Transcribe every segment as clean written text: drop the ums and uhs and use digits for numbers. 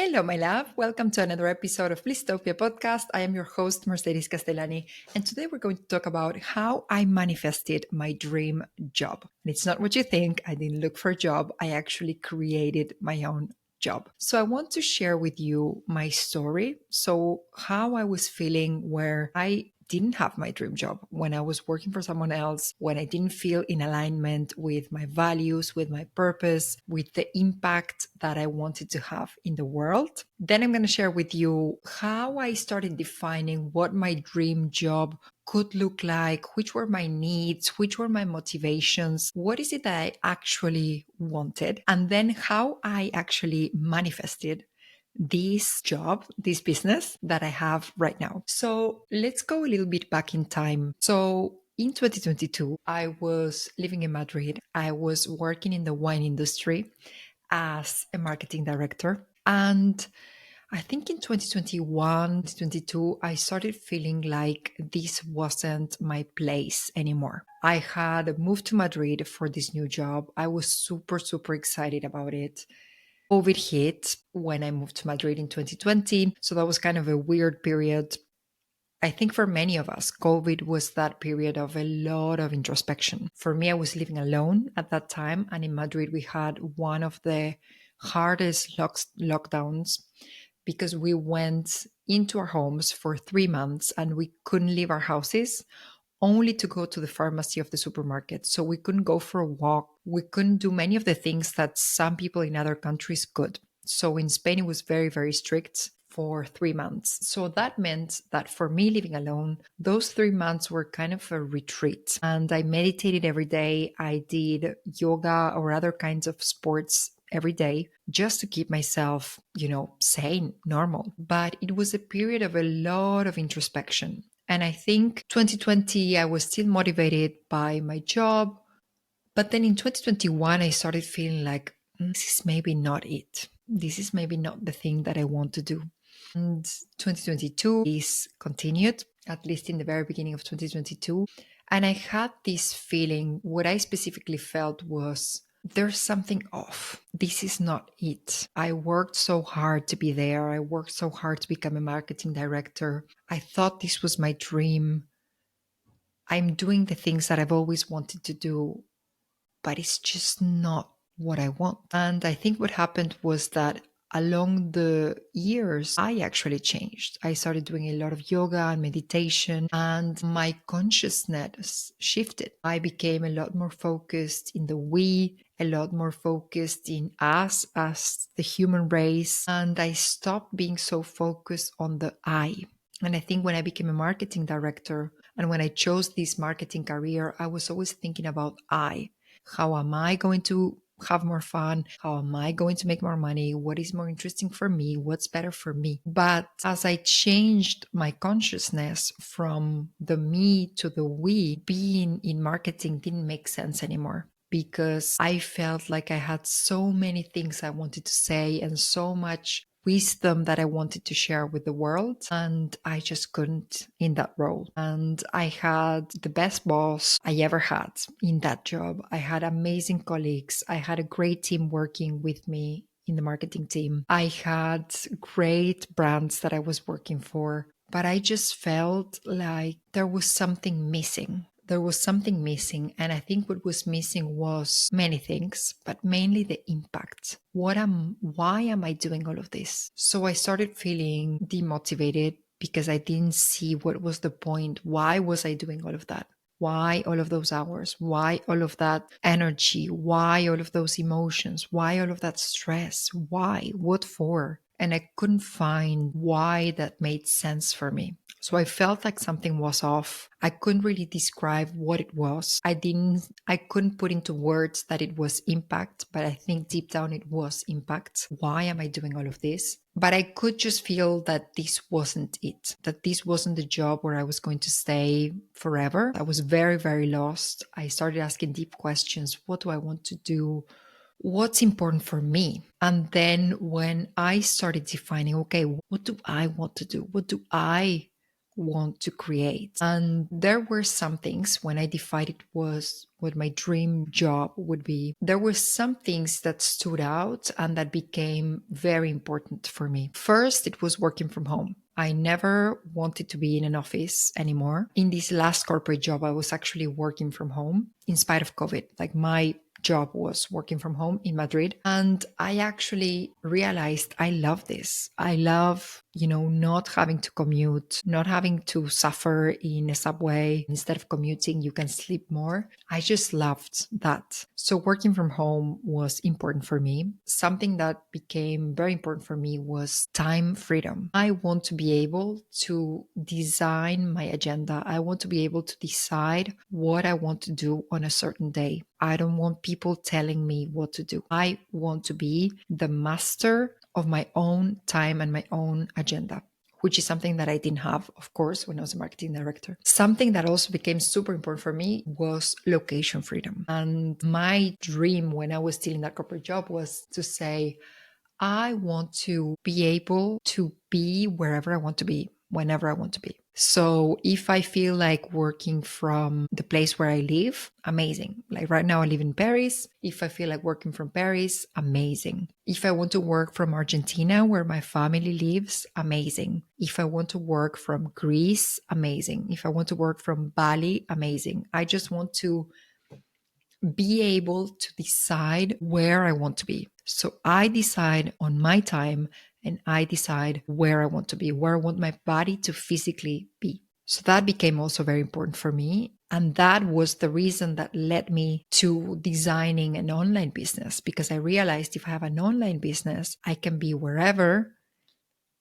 Hello, my love. Welcome to another episode of Blistopia podcast. I am your host, Mercedes Castellani, and today we're going to talk about how I manifested my dream job. And it's not what you think. I didn't look for a job. I actually created my own job. So I want to share with you my story. So how I was feeling where I didn't have my dream job, when I was working for someone else, when I didn't feel in alignment with my values, with my purpose, with the impact that I wanted to have in the world. Then I'm going to share with you how I started defining what my dream job could look like, which were my needs, which were my motivations, what is it that I actually wanted, and then how I actually manifested this job, this business that I have right now. So let's go a little bit back in time. So in 2022, I was living in Madrid. I was working in the wine industry as a marketing director. And I think in 2021, 2022, I started feeling like this wasn't my place anymore. I had moved to Madrid for this new job. I was super, super excited about it. COVID hit when I moved to Madrid in 2020. So that was kind of a weird period. I think for many of us, COVID was that period of a lot of introspection. For me, I was living alone at that time. And in Madrid, we had one of the hardest lockdowns because we went into our homes for 3 months and we couldn't leave our houses only to go to the pharmacy of the supermarket. So we couldn't go for a walk. We couldn't do many of the things that some people in other countries could. So in Spain, it was very, very strict for 3 months. So that meant that for me living alone, those 3 months were kind of a retreat. And I meditated every day. I did yoga or other kinds of sports every day just to keep myself, sane, normal. But it was a period of a lot of introspection. And I think 2020, I was still motivated by my job. But then in 2021, I started feeling like this is maybe not it. This is maybe not the thing that I want to do. And 2022 is continued, at least in the very beginning of 2022. And I had this feeling, what I specifically felt was there's something off. This is not it. I worked so hard to be there. I worked so hard to become a marketing director. I thought this was my dream. I'm doing the things that I've always wanted to do, but it's just not what I want. And I think what happened was that along the years, I actually changed. I started doing a lot of yoga and meditation, and my consciousness shifted. I became a lot more focused in the we, a lot more focused in us as the human race. And I stopped being so focused on the I. And I think when I became a marketing director and when I chose this marketing career, I was always thinking about I. How am I going to have more fun? How am I going to make more money? What is more interesting for me? What's better for me? But as I changed my consciousness from the me to the we, being in marketing didn't make sense anymore because I felt like I had so many things I wanted to say and so much wisdom that I wanted to share with the world. And I just couldn't in that role. And I had the best boss I ever had in that job. I had amazing colleagues. I had a great team working with me in the marketing team. I had great brands that I was working for. But I just felt like there was something missing. There was something missing. And I think what was missing was many things, but mainly the impact. Why am I doing all of this? So I started feeling demotivated because I didn't see what was the point. Why was I doing all of that? Why all of those hours? Why all of that energy? Why all of those emotions? Why all of that stress? Why? What for? And I couldn't find why that made sense for me. So I felt like something was off. I couldn't really describe what it was. I couldn't put into words that it was impact, but I think deep down it was impact. Why am I doing all of this? But I could just feel that this wasn't it, that this wasn't the job where I was going to stay forever. I was very, very lost. I started asking deep questions. What do I want to do? What's important for me? And then when I started defining, okay, what do I want to do? What do I want to create. And there were some things when I decided was what my dream job would be. There were some things that stood out and that became very important for me. First, it was working from home. I never wanted to be in an office anymore. In this last corporate job, I was actually working from home in spite of COVID. Like my job was working from home in Madrid. And I actually realized I love this. I love, not having to commute, not having to suffer in a subway. Instead of commuting, you can sleep more. I just loved that. So working from home was important for me. Something that became very important for me was time freedom. I want to be able to design my agenda. I want to be able to decide what I want to do on a certain day. I don't want people telling me what to do. I want to be the master of my own time and my own agenda, which is something that I didn't have, of course, when I was a marketing director. Something that also became super important for me was location freedom. And my dream when I was still in that corporate job was to say, I want to be able to be wherever I want to be, whenever I want to be. So if I feel like working from the place where I live, amazing. Like right now I live in Paris. If I feel like working from Paris, amazing. If I want to work from Argentina, where my family lives, amazing. If I want to work from Greece, amazing. If I want to work from Bali, amazing. I just want to be able to decide where I want to be. So I decide on my time and I decide where I want to be, where I want my body to physically be. So that became also very important for me. And that was the reason that led me to designing an online business, because I realized if I have an online business, I can be wherever.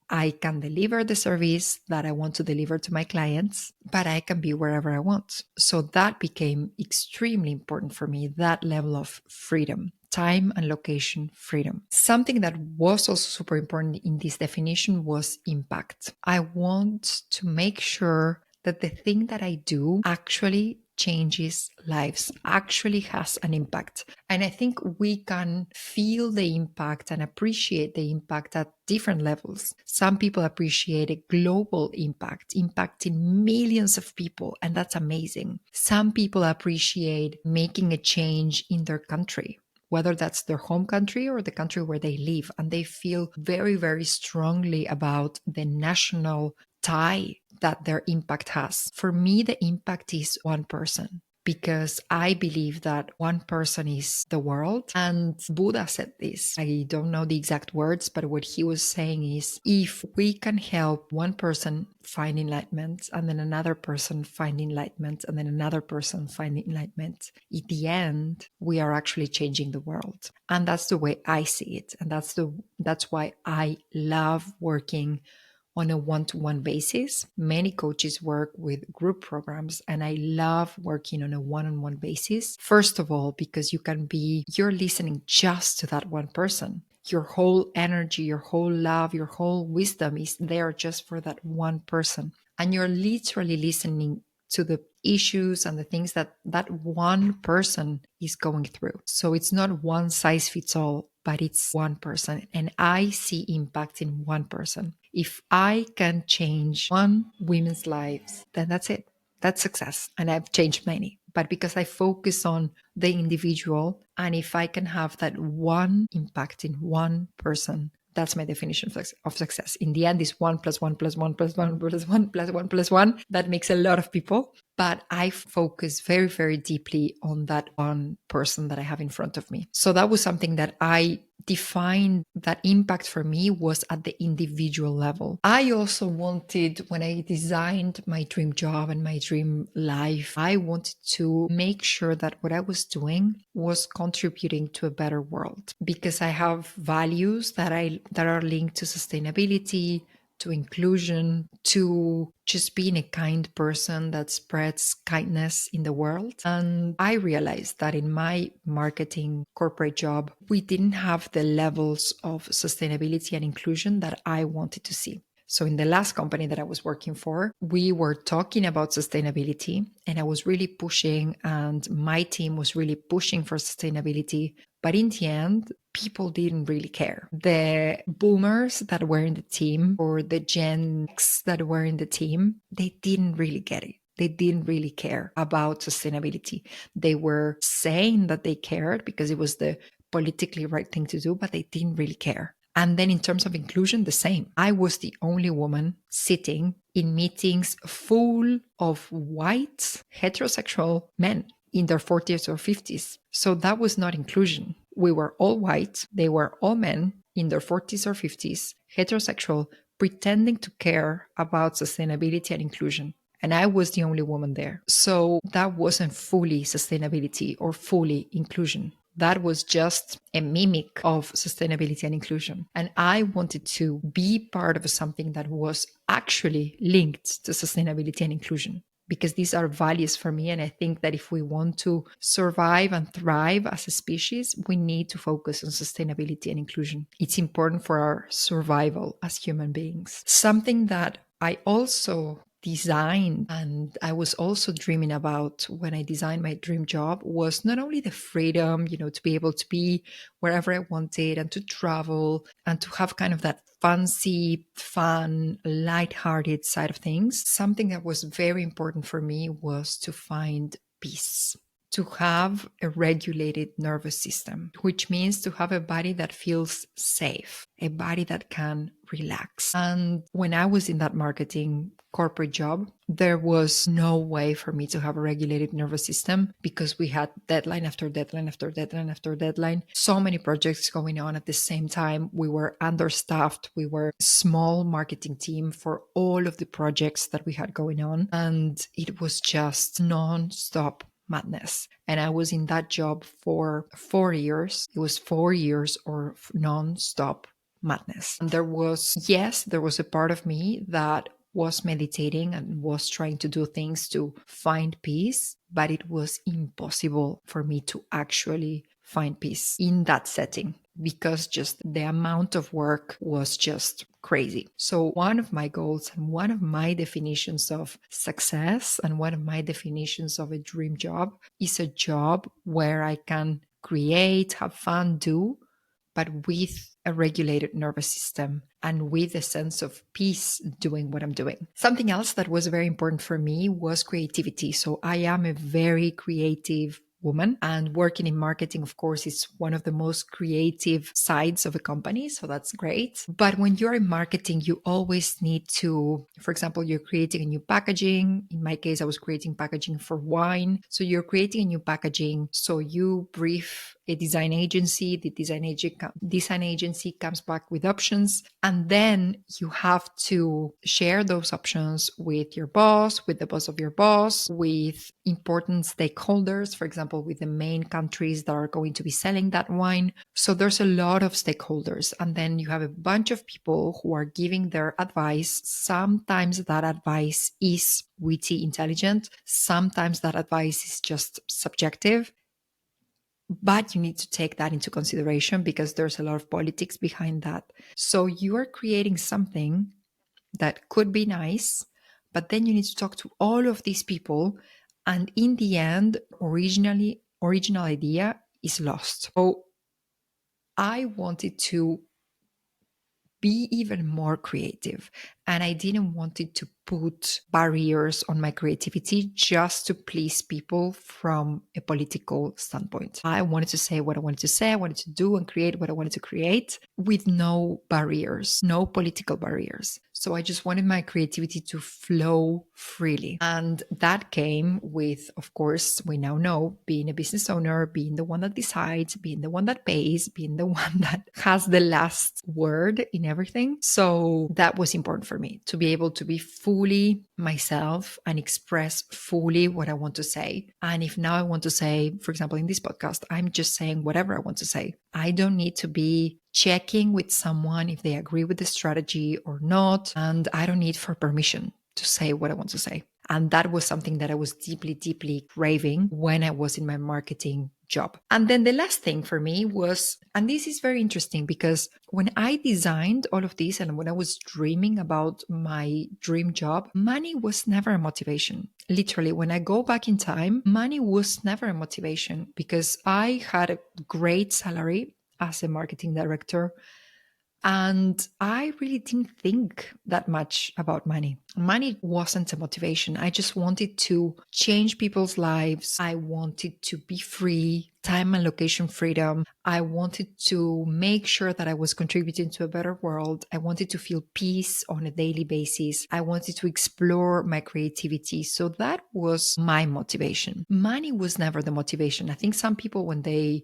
I can deliver the service that I want to deliver to my clients, but I can be wherever I want. So that became extremely important for me, that level of freedom, time and location freedom. Something that was also super important in this definition was impact. I want to make sure that the thing that I do actually changes lives, actually has an impact. And I think we can feel the impact and appreciate the impact at different levels. Some people appreciate a global impact, impacting millions of people, and that's amazing. Some people appreciate making a change in their country, whether that's their home country or the country where they live, and they feel very, very strongly about the national tie that their impact has. For me, the impact is one person, because I believe that one person is the world. And Buddha said this. I don't know the exact words, but what he was saying is, if we can help one person find enlightenment, and then another person find enlightenment, and then another person find enlightenment, at the end, we are actually changing the world. And that's the way I see it. And that's why I love working on a one-to-one basis. Many coaches work with group programs, and I love working on a one-on-one basis. First of all, because you're listening just to that one person. Your whole energy, your whole love, your whole wisdom is there just for that one person. And you're literally listening to the issues and the things that that one person is going through. So it's not one size fits all, but it's one person. And I see impact in one person. If I can change one women's lives, then that's it. That's success. And I've changed many. But because I focus on the individual, and if I can have that one impact in one person, that's my definition of success. In the end, is 1 plus 1 plus 1 plus 1 plus 1 plus 1 plus 1. That makes a lot of people. But I focus very, very deeply on that one person that I have in front of me. So that was something that I defined, that impact for me was at the individual level. I also wanted, when I designed my dream job and my dream life, I wanted to make sure that what I was doing was contributing to a better world, because I have values that are linked to sustainability, to inclusion, to just being a kind person that spreads kindness in the world. And I realized that in my marketing corporate job, we didn't have the levels of sustainability and inclusion that I wanted to see. So in the last company that I was working for, we were talking about sustainability, and I was really pushing, and my team was really pushing for sustainability. But in the end, people didn't really care. The boomers that were in the team or the Gen X that were in the team, they didn't really get it. They didn't really care about sustainability. They were saying that they cared because it was the politically right thing to do, but they didn't really care. And then in terms of inclusion, the same. I was the only woman sitting in meetings full of white heterosexual men in their 40s or 50s. So that was not inclusion. We were all white. They were all men in their 40s or 50s, heterosexual, pretending to care about sustainability and inclusion. And I was the only woman there. So that wasn't fully sustainability or fully inclusion. That was just a mimic of sustainability and inclusion. And I wanted to be part of something that was actually linked to sustainability and inclusion, because these are values for me. And I think that if we want to survive and thrive as a species, we need to focus on sustainability and inclusion. It's important for our survival as human beings. Something that I also designed and I was also dreaming about when I designed my dream job was not only the freedom, to be able to be wherever I wanted and to travel and to have kind of that fancy, fun, lighthearted side of things. Something that was very important for me was to find peace, to have a regulated nervous system, which means to have a body that feels safe, a body that can relax. And when I was in that marketing corporate job, there was no way for me to have a regulated nervous system because we had deadline after deadline after deadline after deadline. So many projects going on at the same time. We were understaffed. We were a small marketing team for all of the projects that we had going on. And it was just non-stop madness. And I was in that job for 4 years. It was 4 years of non-stop madness. And there was a part of me that was meditating and was trying to do things to find peace, but it was impossible for me to actually find peace in that setting because just the amount of work was just crazy. So one of my goals and one of my definitions of success and one of my definitions of a dream job is a job where I can create, have fun, but with a regulated nervous system and with a sense of peace doing what I'm doing. Something else that was very important for me was creativity. So I am a very creative woman, and working in marketing, of course, is one of the most creative sides of a company. So that's great. But when you're in marketing, you always need to, for example, you're creating a new packaging. In my case, I was creating packaging for wine. So you're creating a new packaging. So you brief a design agency. The design agency comes back with options, and then you have to share those options with your boss, with the boss of your boss, with important stakeholders, for example, with the main countries that are going to be selling that wine. So there's a lot of stakeholders, and then you have a bunch of people who are giving their advice. Sometimes that advice is witty, intelligent. Sometimes that advice is just subjective. But you need to take that into consideration because there's a lot of politics behind that. So you are creating something that could be nice, but then you need to talk to all of these people. And in the end, original idea is lost. So I wanted to be even more creative. And I didn't want it to put barriers on my creativity just to please people from a political standpoint. I wanted to say what I wanted to say. I wanted to do and create what I wanted to create with no barriers, no political barriers. So I just wanted my creativity to flow freely. And that came with, of course, we now know, being a business owner, being the one that decides, being the one that pays, being the one that has the last word in everything. So that was important for me to be able to be fully myself and express fully what I want to say. And if now I want to say, for example, in this podcast, I'm just saying whatever I want to say. I don't need to be checking with someone if they agree with the strategy or not. And I don't need for permission to say what I want to say. And that was something that I was deeply, deeply craving when I was in my marketing job. And then the last thing for me was, and this is very interesting because when I designed all of this and when I was dreaming about my dream job, money was never a motivation. Literally, when I go back in time, money was never a motivation because I had a great salary as a marketing director. And I really didn't think that much about money. Money wasn't a motivation. I just wanted to change people's lives. I wanted to be free, time and location freedom. I wanted to make sure that I was contributing to a better world. I wanted to feel peace on a daily basis. I wanted to explore my creativity. So that was my motivation. Money was never the motivation. I think some people, when they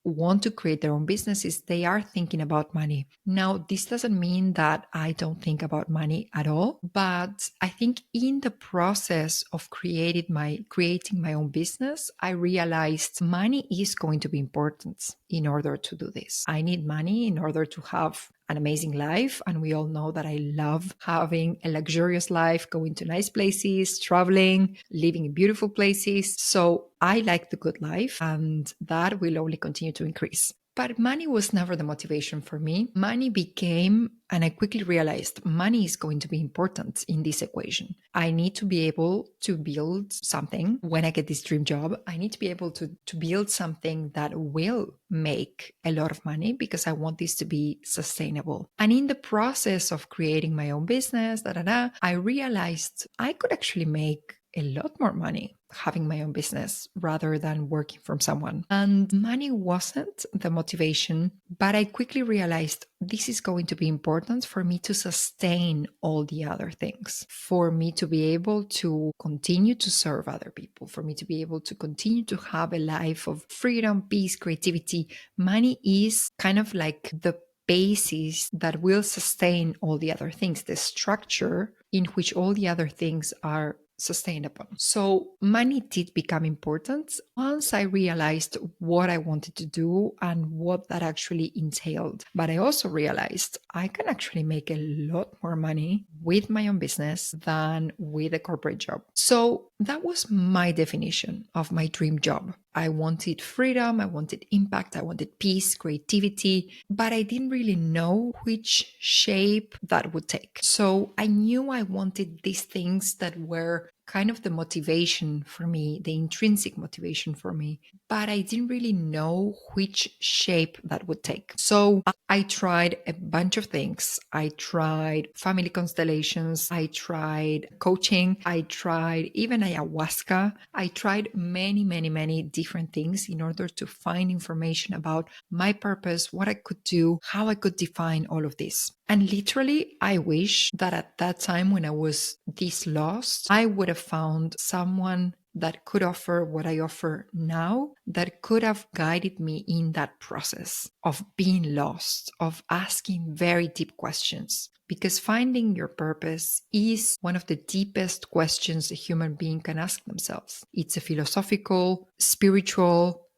want to create their own businesses, they are thinking about money. Now, this doesn't mean that I don't think about money at all, but I think in the process of creating my own business, I realized money is going to be important in order to do this. I need money in order to have an amazing life. And we all know that I love having a luxurious life, going to nice places, traveling, living in beautiful places. So I like the good life, and that will only continue to increase. But money was never the motivation for me. Money became, and I quickly realized money is going to be important in this equation. I need to be able to build something when I get this dream job. I need to be able to build something that will make a lot of money because I want this to be sustainable. And in the process of creating my own business, I realized I could actually make a lot more money having my own business rather than working from someone. And money wasn't the motivation, but I quickly realized this is going to be important for me to sustain all the other things, for me to be able to continue to serve other people, for me to be able to continue to have a life of freedom, peace, creativity. Money is kind of like the basis that will sustain all the other things, the structure in which all the other things are sustainable. So money did become important once I realized what I wanted to do and what that actually entailed. But I also realized I can actually make a lot more money with my own business than with a corporate job. So that was my definition of my dream job. I wanted freedom, I wanted impact, I wanted peace, creativity, but I didn't really know which shape that would take. So I knew I wanted these things that were kind of the motivation for me, the intrinsic motivation for me, but I didn't really know which shape that would take. So I tried a bunch of things. I tried family constellations. I tried coaching. I tried even ayahuasca. I tried many, many, many different things in order to find information about my purpose, what I could do, how I could define all of this. And literally, I wish that at that time when I was this lost, I would have found someone that could offer what I offer now, that could have guided me in that process of being lost, of asking very deep questions. Because finding your purpose is one of the deepest questions a human being can ask themselves. It's a philosophical, spiritual,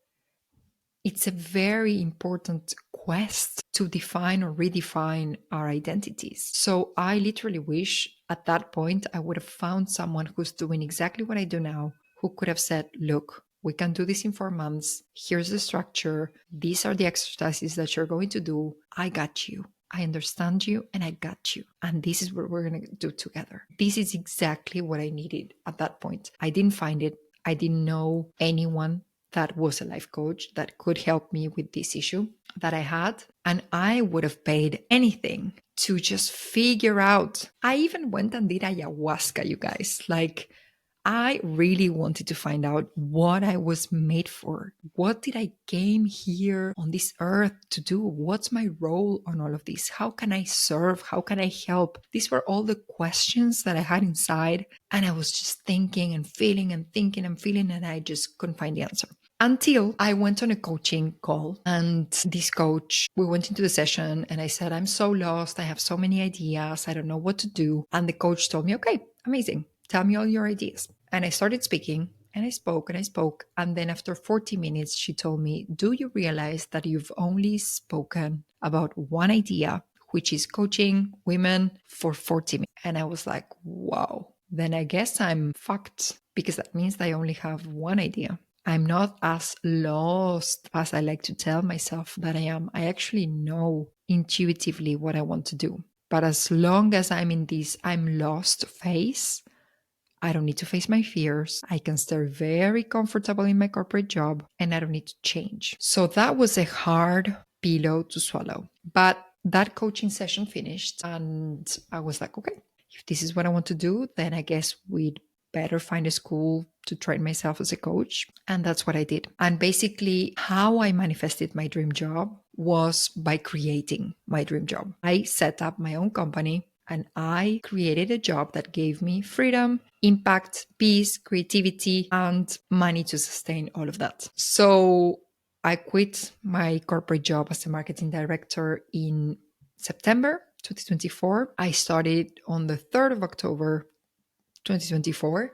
it's a very important quest to define or redefine our identities. So I literally wish at that point I would have found someone who's doing exactly what I do now, who could have said, look, we can do this in 4 months. Here's the structure. These are the exercises that you're going to do. I got you. I understand you and I got you. And this is what we're going to do together. This is exactly what I needed at that point. I didn't find it. I didn't know anyone that was a life coach that could help me with this issue that I had. And I would have paid anything to just figure out. I even went and did ayahuasca, you guys. Like, I really wanted to find out what I was made for. What did I came here on this earth to do? What's my role on all of this? How can I serve? How can I help? These were all the questions that I had inside. And I was just thinking and feeling and thinking and feeling, and I just couldn't find the answer. Until I went on a coaching call, and this coach, we went into the session and I said, I'm so lost. I have so many ideas. I don't know what to do. And the coach told me, okay, amazing. Tell me all your ideas. And I started speaking and I spoke and I spoke. And then after 40 minutes, she told me, do you realize that you've only spoken about one idea, which is coaching women for 40 minutes? And I was like, wow, then I guess I'm fucked, because that means I only have one idea. I'm not as lost as I like to tell myself that I am. I actually know intuitively what I want to do. But as long as I'm in this I'm lost phase, I don't need to face my fears. I can stay very comfortable in my corporate job and I don't need to change. So that was a hard pillow to swallow. But that coaching session finished and I was like, okay, if this is what I want to do, then I guess we'd better find a school to train myself as a coach. And that's what I did. And basically, how I manifested my dream job was by creating my dream job. I set up my own company and I created a job that gave me freedom, impact, peace, creativity, and money to sustain all of that. So I quit my corporate job as a marketing director in September 2024. I started on the 3rd of October 2024,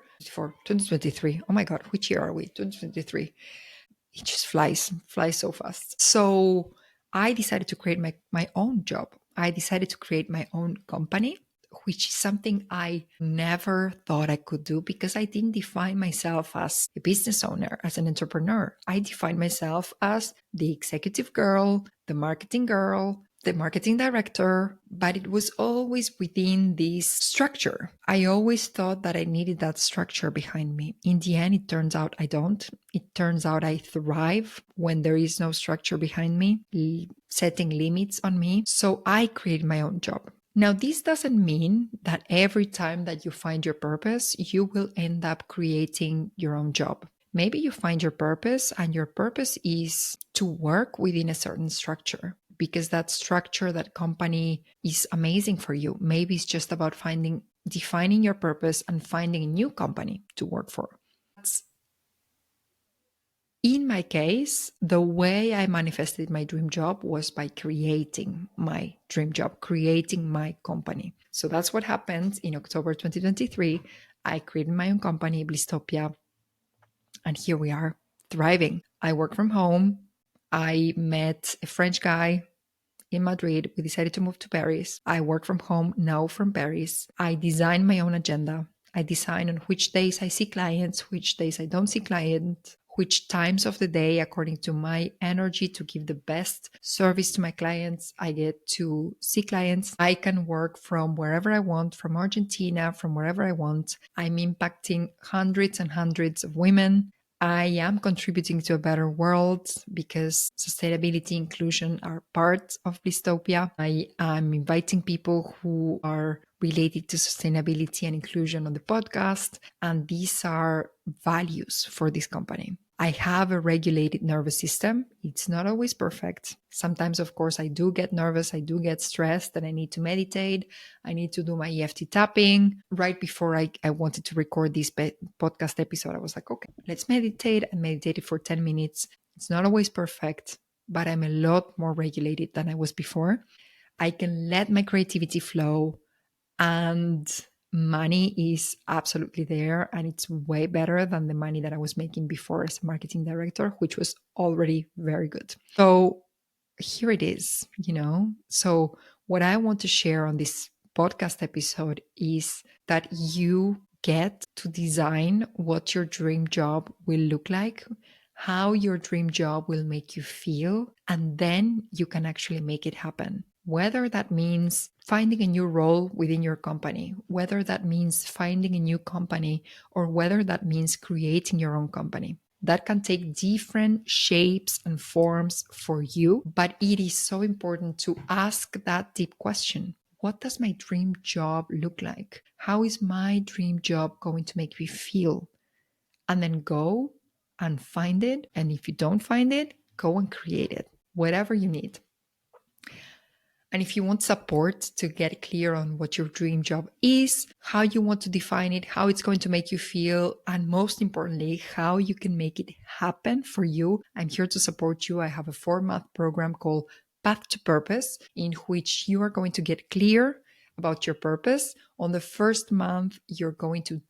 2023. Oh my God, which year are we? 2023. It just flies so fast. So I decided to create my own job. I decided to create my own company, which is something I never thought I could do because I didn't define myself as a business owner, as an entrepreneur. I defined myself as the executive girl, the marketing girl, the marketing director, but it was always within this structure. I always thought that I needed that structure behind me. In the end, it turns out I don't. It turns out I thrive when there is no structure behind me, setting limits on me. So I created my own job. Now, this doesn't mean that every time that you find your purpose, you will end up creating your own job. Maybe you find your purpose and your purpose is to work within a certain structure because that structure, that company is amazing for you. Maybe it's just about defining your purpose and finding a new company to work for. In my case, the way I manifested my dream job was by creating my dream job, creating my company. So that's what happened in October 2023. I created my own company, Blistopia, and here we are, thriving. I work from home. I met a French guy in Madrid. We decided to move to Paris. I work from home now from Paris. I design my own agenda. I design on which days I see clients, which days I don't see clients, which times of the day, according to my energy, to give the best service to my clients, I get to see clients. I can work from wherever I want, from Argentina, from wherever I want. I'm impacting hundreds and hundreds of women. I am contributing to a better world because sustainability inclusion are part of Blistopia. I am inviting people who are related to sustainability and inclusion on the podcast, and these are values for this company. I have a regulated nervous system. It's not always perfect. Sometimes, of course, I do get nervous. I do get stressed and I need to meditate. I need to do my EFT tapping. Right before I wanted to record this podcast episode, I was like, okay, let's meditate. I meditated for 10 minutes. It's not always perfect, but I'm a lot more regulated than I was before. I can let my creativity flow and money is absolutely there. And it's way better than the money that I was making before as a marketing director, which was already very good. So here it is, So what I want to share on this podcast episode is that you get to design what your dream job will look like, how your dream job will make you feel, and then you can actually make it happen. Whether that means finding a new role within your company, whether that means finding a new company, or whether that means creating your own company. That can take different shapes and forms for you, but it is so important to ask that deep question. What does my dream job look like? How is my dream job going to make me feel? And then go and find it. And if you don't find it, go and create it, whatever you need. And if you want support to get clear on what your dream job is, how you want to define it, how it's going to make you feel, and most importantly, how you can make it happen for you, I'm here to support you. I have a 4-month program called Path to Purpose, in which you are going to get clear about your purpose. On the first month, you're going to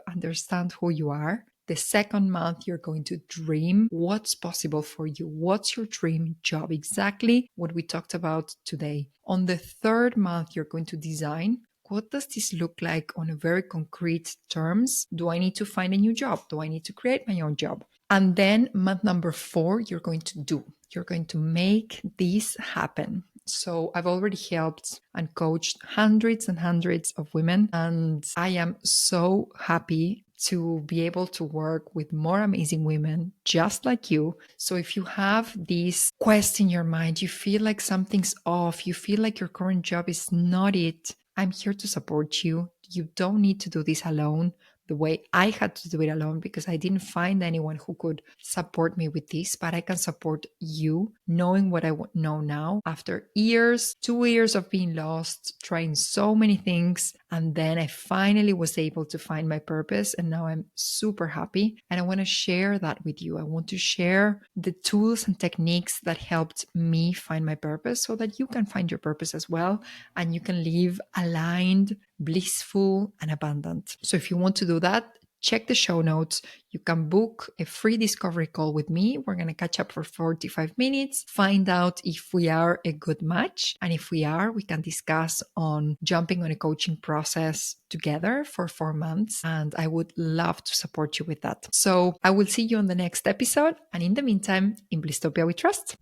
understand who you are. The second month, you're going to dream what's possible for you. What's your dream job? Exactly what we talked about today. On the third month, you're going to design. What does this look like on a very concrete terms? Do I need to find a new job? Do I need to create my own job? And then month number 4, you're going to do. You're going to make this happen. So I've already helped and coached hundreds and hundreds of women. And I am so happy to be able to work with more amazing women just like you. So if you have this quest in your mind, you feel like something's off, you feel like your current job is not it, I'm here to support you. You don't need to do this alone the way I had to do it alone because I didn't find anyone who could support me with this, but I can support you knowing what I know now after years, 2 years of being lost, trying so many things. And then I finally was able to find my purpose. And now I'm super happy. And I want to share that with you. I want to share the tools and techniques that helped me find my purpose so that you can find your purpose as well. And you can live aligned, blissful, and abundant. So if you want to do that, check the show notes. You can book a free discovery call with me. We're going to catch up for 45 minutes, find out if we are a good match. And if we are, we can discuss on jumping on a coaching process together for 4 months. And I would love to support you with that. So I will see you on the next episode. And in the meantime, in Blistopia we trust.